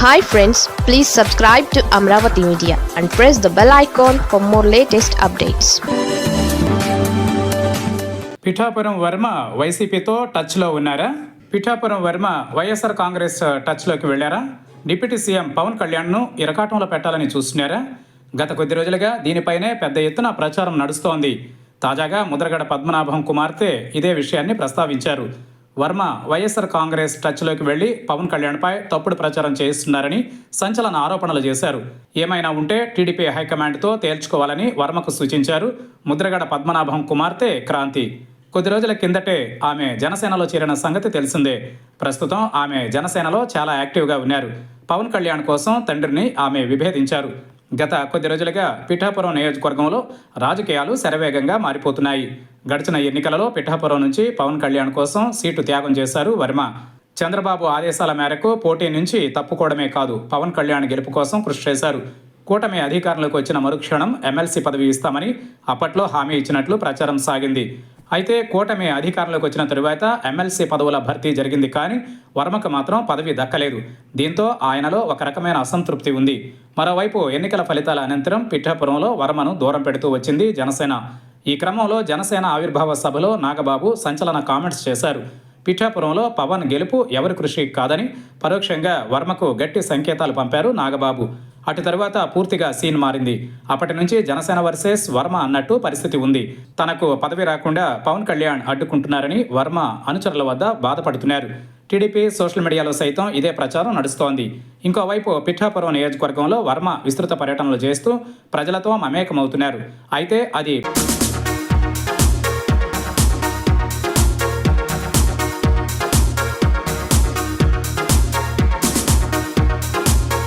Hi friends, please subscribe to Amravati Media and press the bell icon for more latest updates. Pithapuram Varma వైసీపీతో టచ్లో ఉన్నారా? పిఠాపురం వర్మ వైఎస్ఆర్ కాంగ్రెస్ టచ్లోకి వెళ్లారా? Deputy CM Pawan కళ్యాణ్ను ఇరకాటంలో పెట్టాలని చూస్తున్నారా? గత కొద్ది రోజులుగా దీనిపైనే పెద్ద ఎత్తున ప్రచారం నడుస్తోంది. తాజాగా ముద్రగడ పద్మనాభం కుమార్తె ఇదే విషయాన్ని ప్రస్తావించారు. వర్మ వైఎస్ఆర్ కాంగ్రెస్ టచ్లోకి వెళ్లి పవన్ కళ్యాణ్పై తప్పుడు ప్రచారం చేస్తున్నారని సంచలన ఆరోపణలు చేశారు. ఏమైనా ఉంటే టీడీపీ హైకమాండ్తో తేల్చుకోవాలని వర్మకు సూచించారు ముద్రగడ పద్మనాభం కుమార్తె క్రాంతి. కొద్ది రోజుల కిందటే ఆమె జనసేనలో చేరిన సంగతి తెలిసిందే. ప్రస్తుతం ఆమె జనసేనలో చాలా యాక్టివ్గా ఉన్నారు. పవన్ కళ్యాణ్ కోసం తండ్రిని ఆమె విభేదించారు. గత కొద్ది రోజులుగా పిఠాపురం నియోజకవర్గంలో రాజకీయాలు శరవేగంగా మారిపోతున్నాయి. గడిచిన ఎన్నికలలో పిఠాపురం నుంచి పవన్ కళ్యాణ్ కోసం సీటు త్యాగం చేశారు వర్మ. చంద్రబాబు ఆదేశాల మేరకు పోటీ నుంచి తప్పుకోవడమే కాదు, పవన్ కళ్యాణ్ గెలుపు కోసం కృషి చేశారు. కూటమి అధికారంలోకి వచ్చిన మరుక్షణం ఎమ్మెల్సీ పదవి ఇస్తామని అప్పట్లో హామీ ఇచ్చినట్లు ప్రచారం సాగింది. అయితే కూటమి అధికారంలోకి వచ్చిన తరువాత ఎమ్మెల్సీ పదవుల భర్తీ జరిగింది, కానీ వర్మకు మాత్రం పదవి దక్కలేదు. దీంతో ఆయనలో ఒక రకమైన అసంతృప్తి ఉంది. మరోవైపు ఎన్నికల ఫలితాల అనంతరం పిఠాపురంలో వర్మను దూరం పెడుతూ వచ్చింది జనసేన. ఈ క్రమంలో జనసేన ఆవిర్భావ సభలో నాగబాబు సంచలన కామెంట్స్ చేశారు. పిఠాపురంలో పవన్ గెలుపు ఎవరి కృషి కాదని పరోక్షంగా వర్మకు గట్టి సంకేతాలు పంపారు నాగబాబు. అటు తరువాత పూర్తిగా సీన్ మారింది. అప్పటి నుంచి జనసేన వర్సెస్ వర్మ అన్నట్టు పరిస్థితి ఉంది. తనకు పదవి రాకుండా పవన్ కళ్యాణ్ అడ్డుకుంటున్నారని వర్మ అనుచరుల వద్ద బాధపడుతున్నారు. టీడీపీ సోషల్ మీడియాలో సైతం ఇదే ప్రచారం నడుస్తోంది. ఇంకోవైపు పిఠాపురం నియోజకవర్గంలో వర్మ విస్తృత పర్యటనలు చేస్తూ ప్రజలతో మమేకమవుతున్నారు. అయితే అది